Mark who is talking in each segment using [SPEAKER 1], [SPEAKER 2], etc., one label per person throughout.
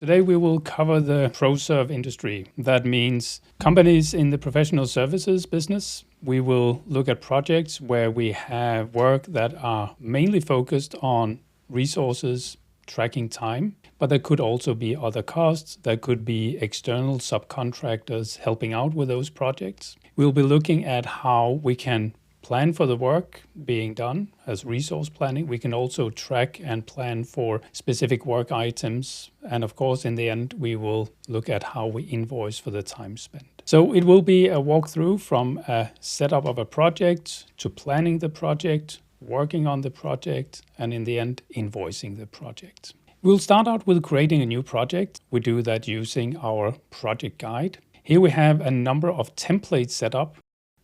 [SPEAKER 1] Today we will cover the ProServ industry. That means companies in the professional services business. We will look at projects where we have work that are mainly focused on resources, tracking time, but there could also be other costs. There could be external subcontractors helping out with those projects. We'll be looking at how we can plan for the work being done as resource planning. We can also track and plan for specific work items. And of course, in the end, we will look at how we invoice for the time spent. So it will be a walkthrough from a setup of a project to planning the project, working on the project, and in the end, invoicing the project. We'll start out with creating a new project. We do that using our project guide. Here we have a number of templates set up,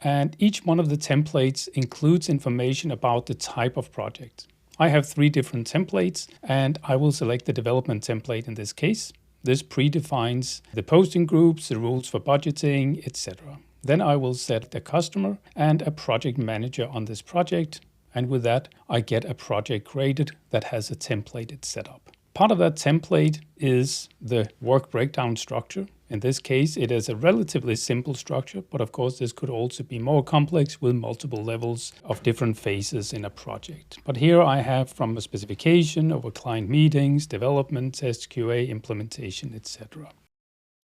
[SPEAKER 1] and each one of the templates includes information about the type of project. I have 3 different templates, and I will select the development template in this case. This predefines the posting groups, the rules for budgeting, etc. Then I will set the customer and a project manager on this project, and with that I get a project created that has a templated setup. Part of that template is the work breakdown structure. In this case, it is a relatively simple structure, but of course this could also be more complex with multiple levels of different phases in a project. But here I have from a specification over client meetings, development, test, QA, implementation, etc.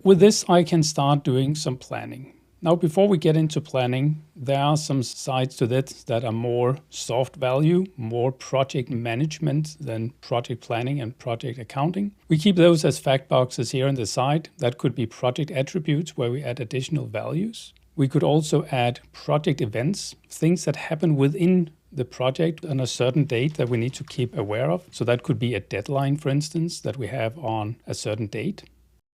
[SPEAKER 1] With this, I can start doing some planning. Now, before we get into planning, there are some sides to that that are more soft value, more project management than project planning and project accounting. We keep those as fact boxes here on the side. That could be project attributes where we add additional values. We could also add project events, things that happen within the project on a certain date that we need to keep aware of. So that could be a deadline, for instance, that we have on a certain date.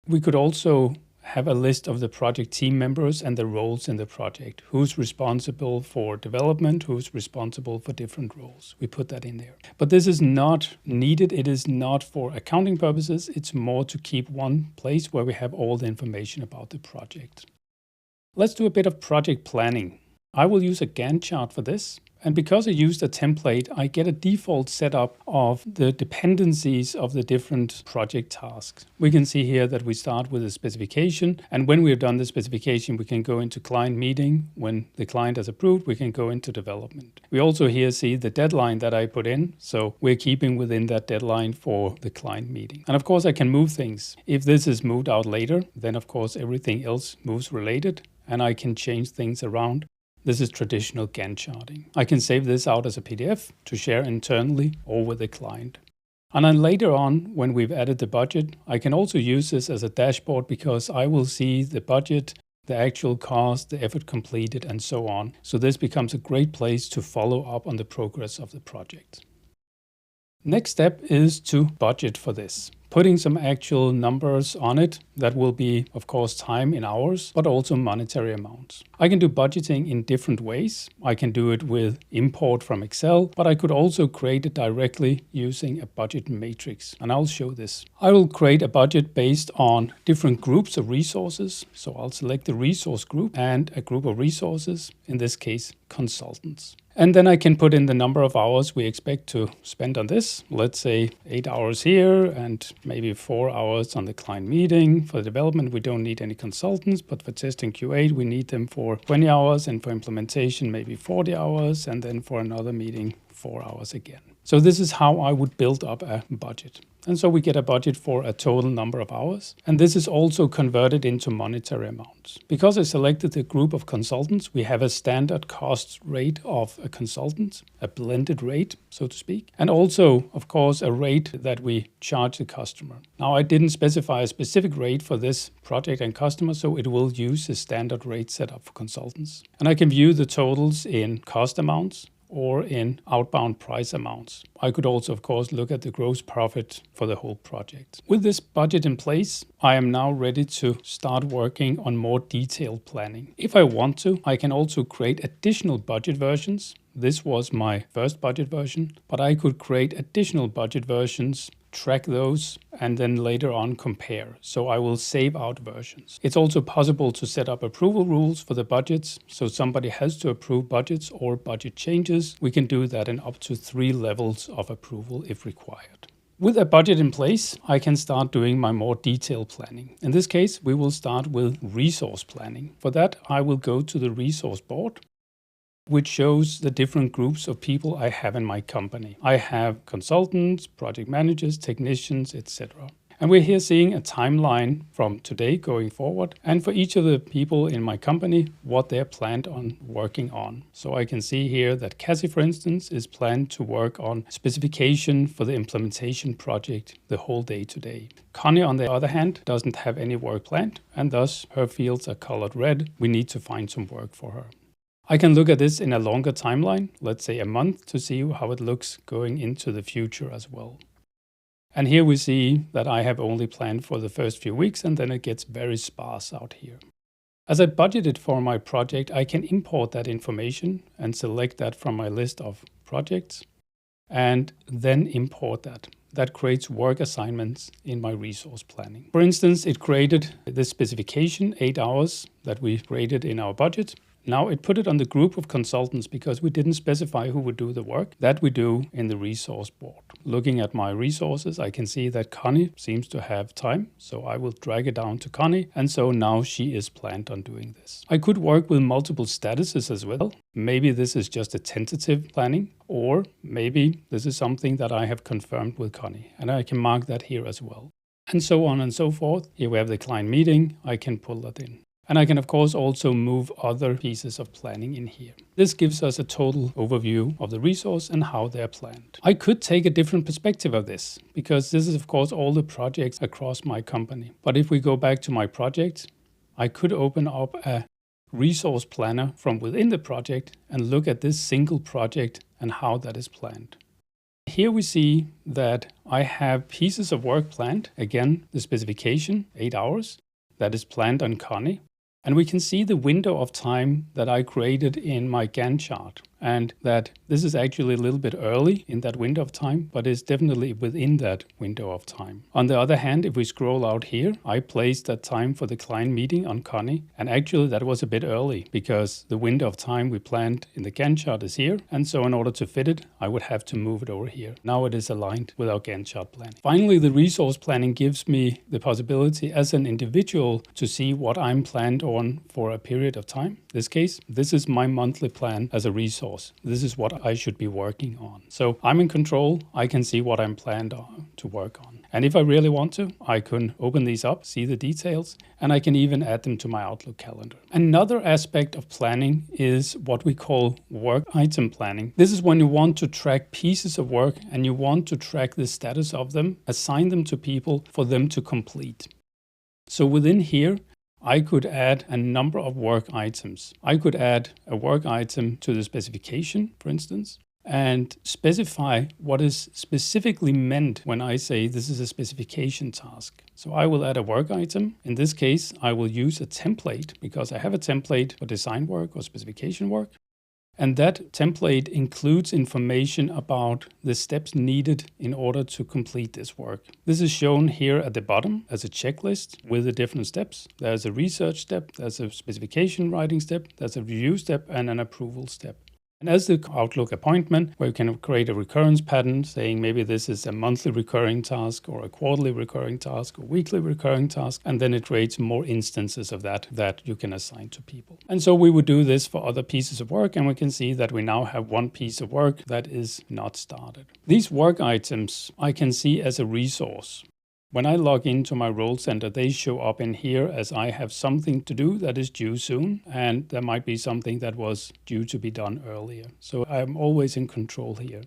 [SPEAKER 1] We could also have a list of the project team members and the roles in the project. Who's responsible for development, who's responsible for different roles. We put that in there. But this is not needed. It is not for accounting purposes. It's more to keep one place where we have all the information about the project. Let's do a bit of project planning. I will use a Gantt chart for this. And because I used a template, I get a default setup of the dependencies of the different project tasks. We can see here that we start with a specification. And when we've done the specification, we can go into client meeting. When the client has approved, we can go into development. We also here see the deadline that I put in. So we're keeping within that deadline for the client meeting. And of course, I can move things. If this is moved out later, then of course, everything else moves related and I can change things around. This is traditional Gantt charting. I can save this out as a PDF to share internally or with the client. And then later on, when we've added the budget, I can also use this as a dashboard because I will see the budget, the actual cost, the effort completed, and so on. So this becomes a great place to follow up on the progress of the project. Next step is to budget for this. Putting some actual numbers on it. That will be, of course, time in hours, but also monetary amounts. I can do budgeting in different ways. I can do it with import from Excel, but I could also create it directly using a budget matrix, and I'll show this. I will create a budget based on different groups of resources. So I'll select the resource group and a group of resources, in this case, consultants. And then I can put in the number of hours we expect to spend on this. Let's say 8 hours here and maybe 4 hours on the client meeting. For development, we don't need any consultants, but for testing QA, we need them for 20 hours, and for implementation, maybe 40 hours, and then for another meeting, 4 hours again. So this is how I would build up a budget. And so we get a budget for a total number of hours. And this is also converted into monetary amounts. Because I selected the group of consultants, we have a standard cost rate of a consultant, a blended rate, so to speak. And also, of course, a rate that we charge the customer. Now, I didn't specify a specific rate for this project and customer, so it will use a standard rate setup for consultants. And I can view the totals in cost amounts or in outbound price amounts. I could also, of course, look at the gross profit for the whole project. With this budget in place, I am now ready to start working on more detailed planning. If I want to, I can also create additional budget versions. This was my first budget version, but I could create additional budget versions, track those, and then later on compare. So I will save out versions. It's also possible to set up approval rules for the budgets. So somebody has to approve budgets or budget changes. We can do that in up to 3 levels of approval if required. With a budget in place, I can start doing my more detailed planning. In this case, we will start with resource planning. For that, I will go to the resource board, which shows the different groups of people I have in my company. I have consultants, project managers, technicians, etc. And we're here seeing a timeline from today going forward, and for each of the people in my company, what they're planned on working on. So I can see here that Cassie, for instance, is planned to work on specification for the implementation project the whole day today. Connie, on the other hand, doesn't have any work planned, and thus her fields are colored red. We need to find some work for her. I can look at this in a longer timeline, let's say a month, to see how it looks going into the future as well. And here we see that I have only planned for the first few weeks, and then it gets very sparse out here. As I budgeted for my project, I can import that information and select that from my list of projects and then import that. That creates work assignments in my resource planning. For instance, it created this specification, 8 hours, that we created in our budget. Now it put it on the group of consultants because we didn't specify who would do the work. That we do in the resource board. Looking at my resources, I can see that Connie seems to have time. So I will drag it down to Connie. And so now she is planned on doing this. I could work with multiple statuses as well. Maybe this is just a tentative planning, or maybe this is something that I have confirmed with Connie. And I can mark that here as well. And so on and so forth. Here we have the client meeting. I can pull that in. And I can, of course, also move other pieces of planning in here. This gives us a total overview of the resource and how they're planned. I could take a different perspective of this, because this is, of course, all the projects across my company. But if we go back to my project, I could open up a resource planner from within the project and look at this single project and how that is planned. Here we see that I have pieces of work planned. Again, the specification, 8 hours, that is planned on Connie. And we can see the window of time that I created in my Gantt chart, and that this is actually a little bit early in that window of time, but it's definitely within that window of time. On the other hand, if we scroll out here, I placed that time for the client meeting on Connie, and actually that was a bit early because the window of time we planned in the Gantt chart is here, and so in order to fit it, I would have to move it over here. Now it is aligned with our Gantt chart plan. Finally, the resource planning gives me the possibility as an individual to see what I'm planned on for a period of time. In this case, this is my monthly plan as a resource. This is what I should be working on. So I'm in control. I can see what I'm planned on to work on. And if I really want to, I can open these up, see the details, and I can even add them to my Outlook calendar. Another aspect of planning is what we call work item planning. This is when you want to track pieces of work and you want to track the status of them, assign them to people for them to complete. So within here, I could add a number of work items. I could add a work item to the specification, for instance, and specify what is specifically meant when I say this is a specification task. So I will add a work item. In this case, I will use a template because I have a template for design work or specification work. And that template includes information about the steps needed in order to complete this work. This is shown here at the bottom as a checklist with the different steps. There's a research step, there's a specification writing step, there's a review step, and an approval step. And as the Outlook appointment, where you can create a recurrence pattern saying maybe this is a monthly recurring task or a quarterly recurring task or weekly recurring task, and then it creates more instances of that you can assign to people. And so we would do this for other pieces of work, and we can see that we now have one piece of work that is not started. These work items I can see as a resource. When I log into my role center, they show up in here as I have something to do that is due soon, and there might be something that was due to be done earlier. So I'm always in control here.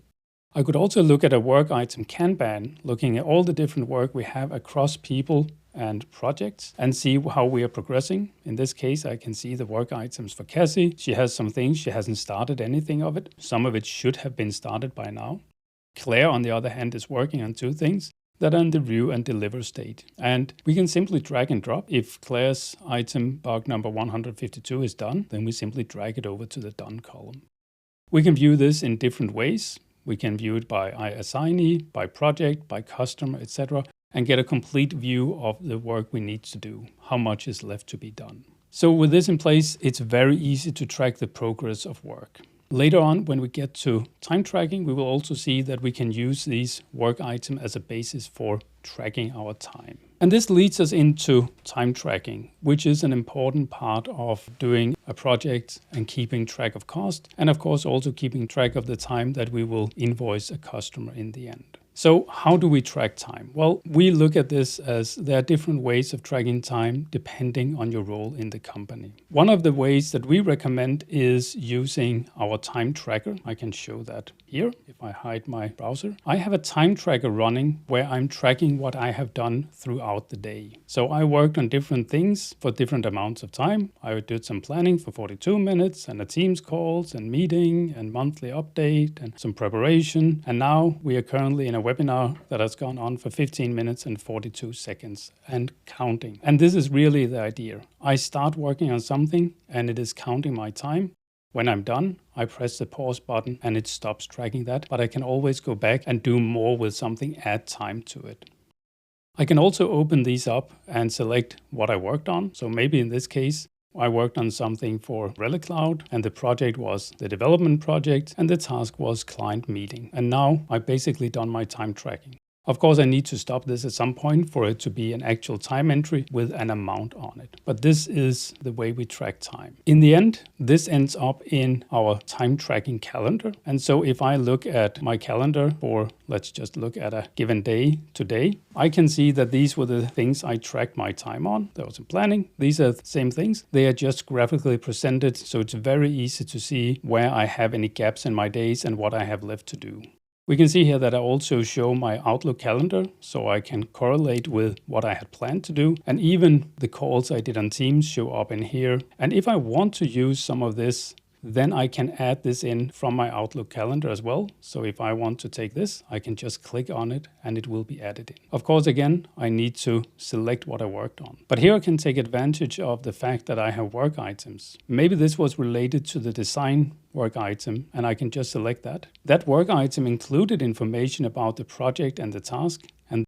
[SPEAKER 1] I could also look at a work item Kanban, looking at all the different work we have across people and projects and see how we are progressing. In this case, I can see the work items for Cassie. She has some things, she hasn't started anything of it. Some of it should have been started by now. Claire, on the other hand, is working on 2 things that are in the view and deliver state. And we can simply drag and drop. If Claire's item bug number 152 is done, then we simply drag it over to the done column. We can view this in different ways. We can view it by assignee, by project, by customer, etc., and get a complete view of the work we need to do, how much is left to be done. So with this in place, it's very easy to track the progress of work. Later on, when we get to time tracking, we will also see that we can use these work items as a basis for tracking our time. And this leads us into time tracking, which is an important part of doing a project and keeping track of cost, and of course also keeping track of the time that we will invoice a customer in the end. So how do we track time? Well, we look at this as there are different ways of tracking time depending on your role in the company. One of the ways that we recommend is using our time tracker. I can show that here if I hide my browser. I have a time tracker running where I'm tracking what I have done throughout the day. So I worked on different things for different amounts of time. I did some planning for 42 minutes and a Teams calls and meeting and monthly update and some preparation. And now we are currently in a webinar that has gone on for 15 minutes and 42 seconds and counting. And this is really the idea. I start working on something and it is counting my time. When I'm done, I press the pause button and it stops tracking that, but I can always go back and do more with something, add time to it. I can also open these up and select what I worked on. So maybe in this case, I worked on something for Relic Cloud and the project was the development project and the task was client meeting. And now I've basically done my time tracking. Of course, I need to stop this at some point for it to be an actual time entry with an amount on it. But this is the way we track time. In the end, this ends up in our time tracking calendar. And so if I look at my calendar for, let's just look at a given day today, I can see that these were the things I tracked my time on. There was some planning. These are the same things. They are just graphically presented. So it's very easy to see where I have any gaps in my days and what I have left to do. We can see here that I also show my Outlook calendar, so I can correlate with what I had planned to do. And even the calls I did on Teams show up in here. And if I want to use some of this, then I can add this in from my Outlook calendar as well. So if I want to take this, I can just click on it and it will be added in. Of course, again, I need to select what I worked on. But here I can take advantage of the fact that I have work items. Maybe this was related to the design work item and I can just select that. That work item included information about the project and the task, and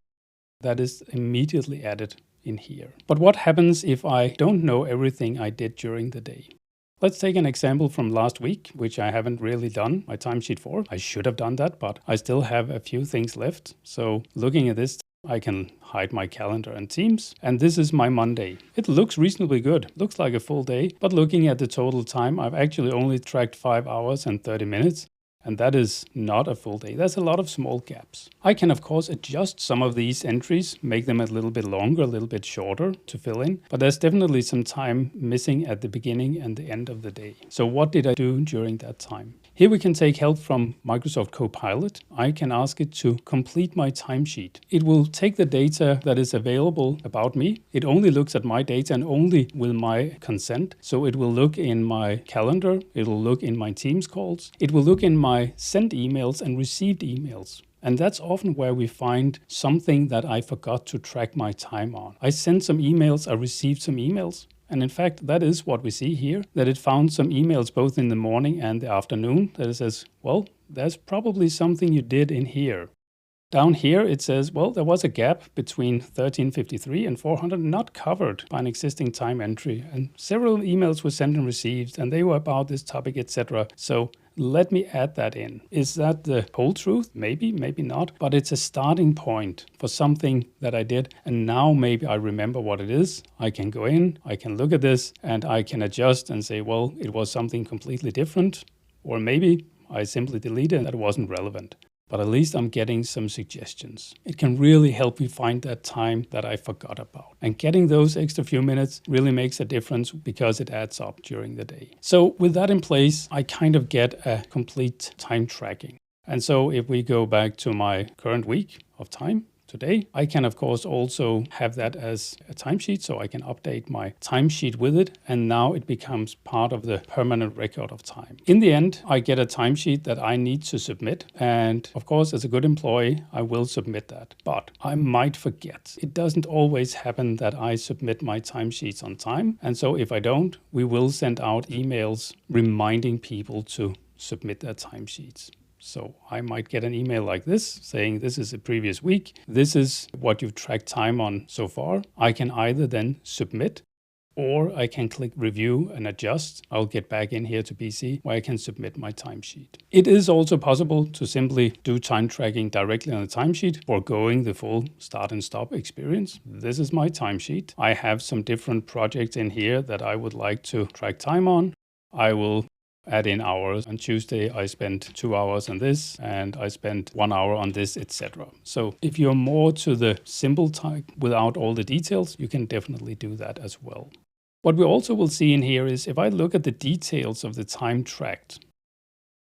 [SPEAKER 1] that is immediately added in here. But what happens if I don't know everything I did during the day? Let's take an example from last week, which I haven't really done my timesheet for. I should have done that, but I still have a few things left. So looking at this, I can hide my calendar and Teams. And this is my Monday. It looks reasonably good. Looks like a full day. But looking at the total time, I've actually only tracked 5 hours and 30 minutes. And that is not a full day. There's a lot of small gaps. I can, of course, adjust some of these entries, make them a little bit longer, a little bit shorter to fill in. But there's definitely some time missing at the beginning and the end of the day. So what did I do during that time? Here we can take help from Microsoft Copilot. I can ask it to complete my timesheet. It will take the data that is available about me. It only looks at my data and only with my consent. So it will look in my calendar. It will look in my Teams calls. It will look in my sent emails and received emails. And that's often where we find something that I forgot to track my time on. I sent some emails, I received some emails. And in fact, that is what we see here, that it found some emails both in the morning and the afternoon that it says, well, there's probably something you did in here. Down here, it says, well, there was a gap between 1353 and 400 not covered by an existing time entry. And several emails were sent and received, and they were about this topic, etc. So let me add that in. Is that the whole truth? Maybe, maybe not. But it's a starting point for something that I did. And now maybe I remember what it is. I can go in, I can look at this, and I can adjust and say, well, it was something completely different. Or maybe I simply deleted it. That wasn't relevant. But at least I'm getting some suggestions. It can really help me find that time that I forgot about. And getting those extra few minutes really makes a difference because it adds up during the day. So with that in place, I kind of get a complete time tracking. And so if we go back to my current week of time, today, I can of course also have that as a timesheet, so I can update my timesheet with it, and now it becomes part of the permanent record of time. In the end, I get a timesheet that I need to submit, and of course, as a good employee, I will submit that. But I might forget. It doesn't always happen that I submit my timesheets on time, and so if I don't, we will send out emails reminding people to submit their timesheets. So I might get an email like this saying this is the previous week. This is what you've tracked time on so far. I can either then submit or I can click review and adjust. I'll get back in here to PC where I can submit my timesheet. It is also possible to simply do time tracking directly on the timesheet, foregoing the full start and stop experience. This is my timesheet. I have some different projects in here that I would like to track time on. I will add in hours. On Tuesday, I spent 2 hours on this, and I spent 1 hour on this, etc. So if you're more to the simple type without all the details, you can definitely do that as well. What we also will see in here is if I look at the details of the time tracked,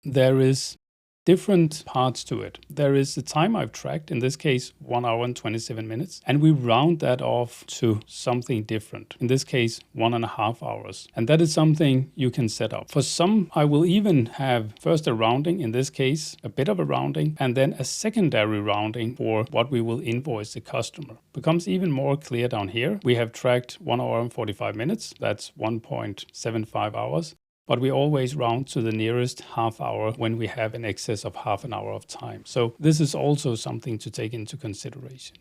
[SPEAKER 1] there is different parts to it. There is the time I've tracked, in this case 1 hour and 27 minutes, and we round that off to something different. In this case 1.5 hours. And that is something you can set up. For some, I will even have first a rounding, in this case a bit of a rounding, and then a secondary rounding for what we will invoice the customer. Becomes even more clear down here. We have tracked 1 hour and 45 minutes, that's 1.75 hours. But we always round to the nearest half hour when we have an excess of half an hour of time. So this is also something to take into consideration.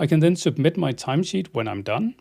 [SPEAKER 1] I can then submit my timesheet when I'm done,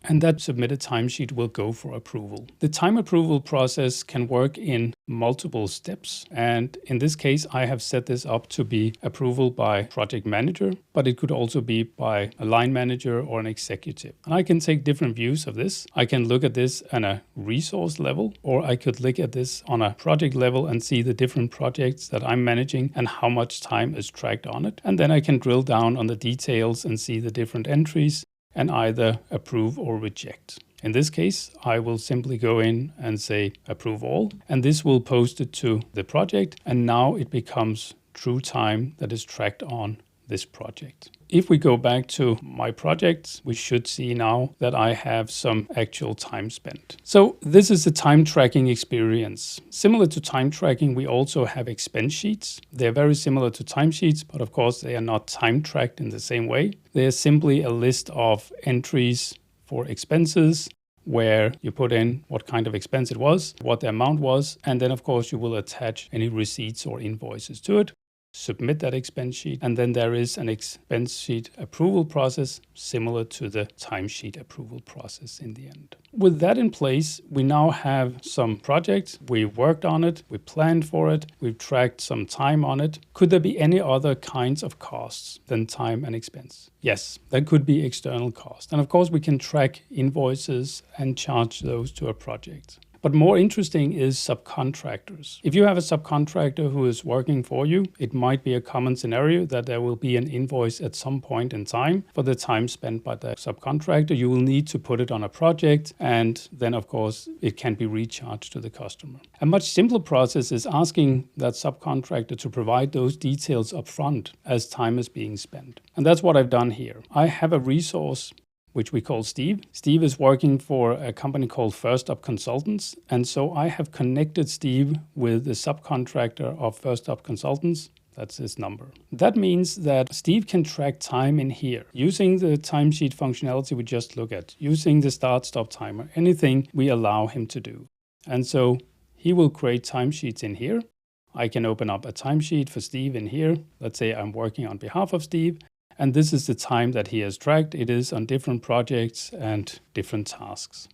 [SPEAKER 1] and that submitted timesheet will go for approval. The time approval process can work in multiple steps, and in this case I have set this up to be approval by project manager, but it could also be by a line manager or an executive. And I can take different views of this. I can look at this on a resource level, or I could look at this on a project level and see the different projects that I'm managing and how much time is tracked on it. And then I can drill down on the details and see the different entries and either approve or reject. In this case, I will simply go in and say approve all, and this will post it to the project, and now it becomes true time that is tracked on this project. If we go back to my projects, we should see now that I have some actual time spent. So this is the time tracking experience. Similar to time tracking, we also have expense sheets. They're very similar to timesheets, but of course they are not time tracked in the same way. They are simply a list of entries for expenses where you put in what kind of expense it was, what the amount was, and then of course you will attach any receipts or invoices to it. Submit that expense sheet, and then there is an expense sheet approval process similar to the timesheet approval process in the end. With that in place, we now have some projects. We worked on it, we planned for it, we've tracked some time on it. Could there be any other kinds of costs than time and expense? Yes, there could be external costs. And of course, we can track invoices and charge those to a project. But more interesting is subcontractors. If you have a subcontractor who is working for you, it might be a common scenario that there will be an invoice at some point in time for the time spent by the subcontractor. You will need to put it on a project, and then of course it can be recharged to the customer. A much simpler process is asking that subcontractor to provide those details up front as time is being spent. And that's what I've done here. I have a resource which we call Steve. Steve is working for a company called First Up Consultants. And so I have connected Steve with the subcontractor of First Up Consultants. That's his number. That means that Steve can track time in here using the timesheet functionality we just looked at, using the start-stop timer, anything we allow him to do. And so he will create timesheets in here. I can open up a timesheet for Steve in here. Let's say I'm working on behalf of Steve. And this is the time that he has tracked. It is on different projects and different tasks.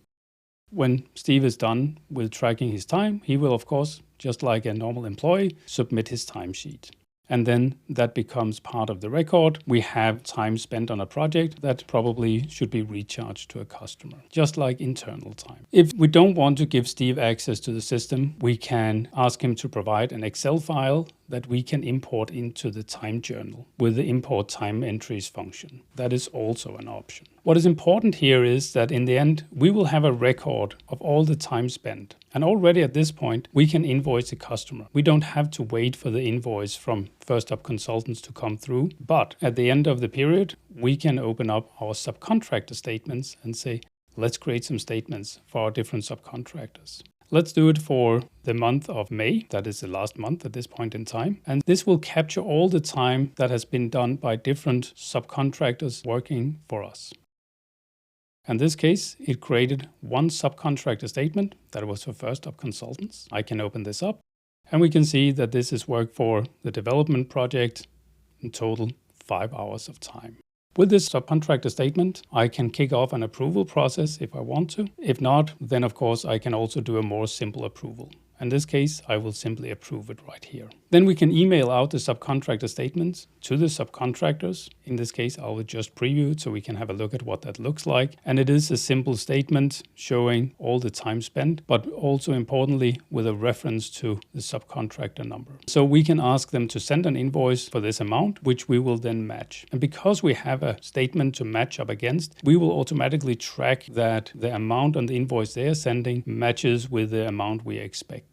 [SPEAKER 1] When Steve is done with tracking his time, he will, of course, just like a normal employee, submit his timesheet. And then that becomes part of the record. We have time spent on a project that probably should be recharged to a customer, just like internal time. If we don't want to give Steve access to the system, we can ask him to provide an Excel file that we can import into the time journal with the import time entries function. That is also an option. What is important here is that in the end, we will have a record of all the time spent. And already at this point, we can invoice the customer. We don't have to wait for the invoice from First Up Consultants to come through. But at the end of the period, we can open up our subcontractor statements and say, let's create some statements for our different subcontractors. Let's do it for the month of May. That is the last month at this point in time. And this will capture all the time that has been done by different subcontractors working for us. In this case, it created one subcontractor statement that was for First Up Consultants. I can open this up and we can see that this is work for the development project, in total 5 hours of time. With this subcontractor statement, I can kick off an approval process if I want to. If not, then of course I can also do a more simple approval. In this case, I will simply approve it right here. Then we can email out the subcontractor statements to the subcontractors. In this case, I will just preview it so we can have a look at what that looks like. And it is a simple statement showing all the time spent, but also importantly with a reference to the subcontractor number. So we can ask them to send an invoice for this amount, which we will then match. And because we have a statement to match up against, we will automatically track that the amount on the invoice they are sending matches with the amount we are expecting.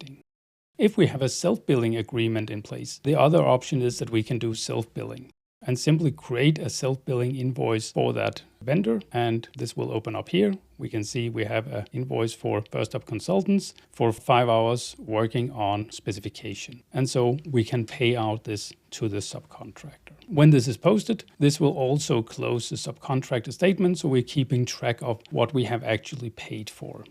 [SPEAKER 1] If we have a self-billing agreement in place, the other option is that we can do self-billing and simply create a self-billing invoice for that vendor. And this will open up here. We can see we have an invoice for First Up Consultants for 5 hours working on specification. And so we can pay out this to the subcontractor. When this is posted, this will also close the subcontractor statement. So we're keeping track of what we have actually paid for.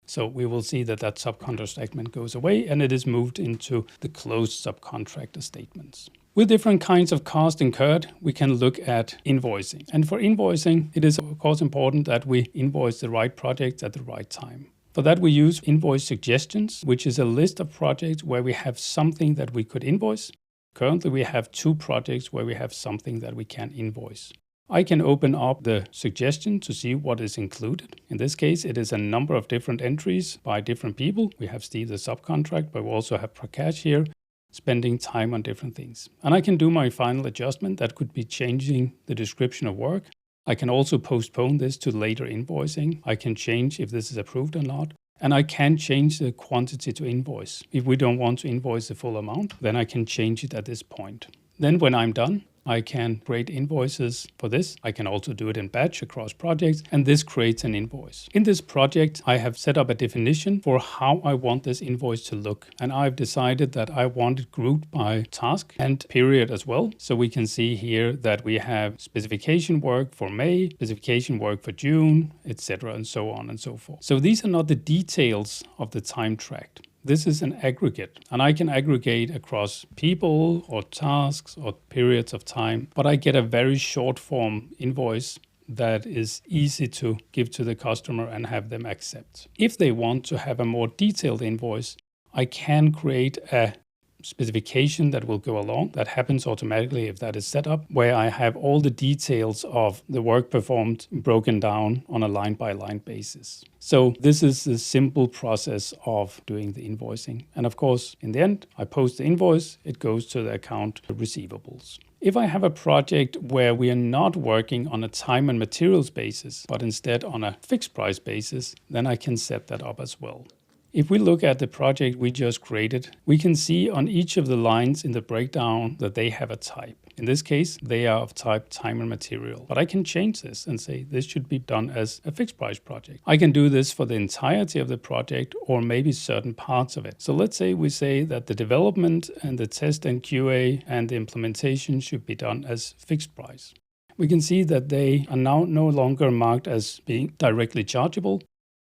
[SPEAKER 1] So we will see that that subcontractor statement goes away and it is moved into the closed subcontractor statements. With different kinds of cost incurred, we can look at invoicing. And for invoicing, it is of course important that we invoice the right projects at the right time. For that, we use invoice suggestions, which is a list of projects where we have something that we could invoice. Currently, we have 2 projects where we have something that we can invoice. I can open up the suggestion to see what is included. In this case, it is a number of different entries by different people. We have Steve the subcontract, but we also have Prakash here spending time on different things. And I can do my final adjustment. That could be changing the description of work. I can also postpone this to later invoicing. I can change if this is approved or not. And I can change the quantity to invoice. If we don't want to invoice the full amount, then I can change it at this point. Then when I'm done, I can create invoices for this. I can also do it in batch across projects, and this creates an invoice. In this project, I have set up a definition for how I want this invoice to look. And I've decided that I want it grouped by task and period as well. So we can see here that we have specification work for May, specification work for June, etc., and so on and so forth. So these are not the details of the time tracked. This is an aggregate, and I can aggregate across people or tasks or periods of time, but I get a very short form invoice that is easy to give to the customer and have them accept. If they want to have a more detailed invoice, I can create a specification that will go along. That happens automatically if that is set up, where I have all the details of the work performed broken down on a line-by-line basis. So this is the simple process of doing the invoicing. And of course, in the end, I post the invoice, it goes to the account receivables. If I have a project where we are not working on a time and materials basis, but instead on a fixed price basis, then I can set that up as well. If we look at the project we just created, we can see on each of the lines in the breakdown that they have a type. In this case, they are of type time and material. But I can change this and say this should be done as a fixed price project. I can do this for the entirety of the project or maybe certain parts of it. So let's say we say that the development and the test and QA and the implementation should be done as fixed price. We can see that they are now no longer marked as being directly chargeable,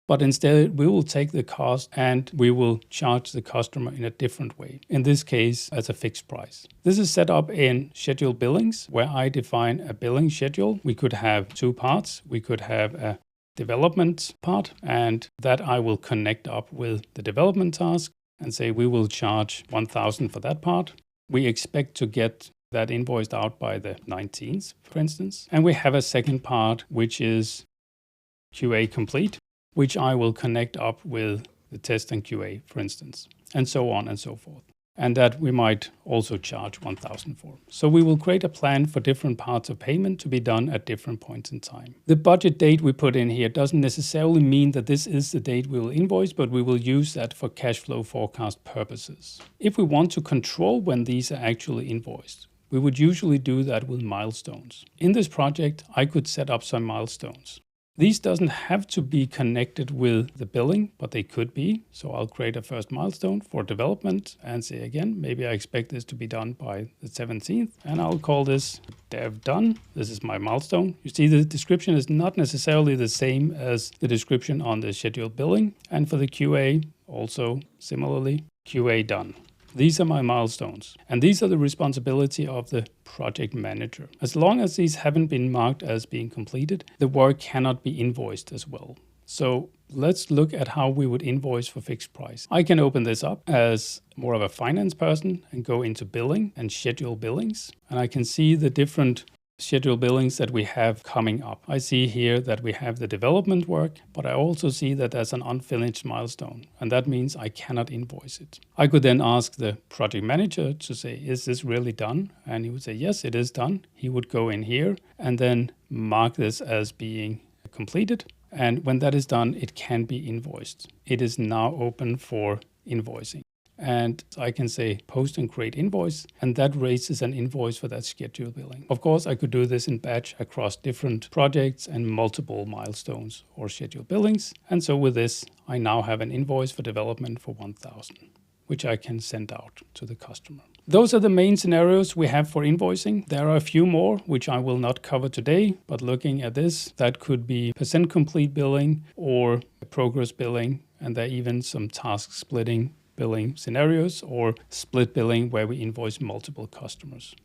[SPEAKER 1] but instead we will take the cost and we will charge the customer in a different way. In this case, as a fixed price. This is set up in scheduled billings, where I define a billing schedule. We could have 2 parts. We could have a development part, and that I will connect up with the development task and say we will charge 1,000 for that part. We expect to get that invoiced out by the 19th, for instance. And we have a second part, which is QA complete, which I will connect up with the test and QA, for instance, and so on and so forth. And that we might also charge 1,000 for. So we will create a plan for different parts of payment to be done at different points in time. The budget date we put in here doesn't necessarily mean that this is the date we will invoice, but we will use that for cash flow forecast purposes. If we want to control when these are actually invoiced, we would usually do that with milestones. In this project, I could set up some milestones. These doesn't have to be connected with the billing, but they could be. So I'll create a first milestone for development and say again, maybe I expect this to be done by the 17th. And I'll call this dev done. This is my milestone. You see the description is not necessarily the same as the description on the scheduled billing. And for the QA, also similarly, QA done. These are my milestones. And these are the responsibility of the project manager. As long as these haven't been marked as being completed, the work cannot be invoiced as well. So let's look at how we would invoice for fixed price. I can open this up as more of a finance person and go into billing and schedule billings. And I can see the different schedule billings that we have coming up. I see here that we have the development work, but I also see that there's an unfinished milestone, and that means I cannot invoice it. I could then ask the project manager to say, is this really done? And he would say, yes, it is done. He would go in here and then mark this as being completed. And when that is done, it can be invoiced. It is now open for invoicing. And I can say post and create invoice, and that raises an invoice for that schedule billing. Of course, I could do this in batch across different projects and multiple milestones or schedule billings. And so with this, I now have an invoice for development for 1,000, which I can send out to the customer. Those are the main scenarios we have for invoicing. There are a few more, which I will not cover today, but looking at this, that could be percent complete billing or progress billing, and there are even some task splitting billing scenarios or split billing where we invoice multiple customers.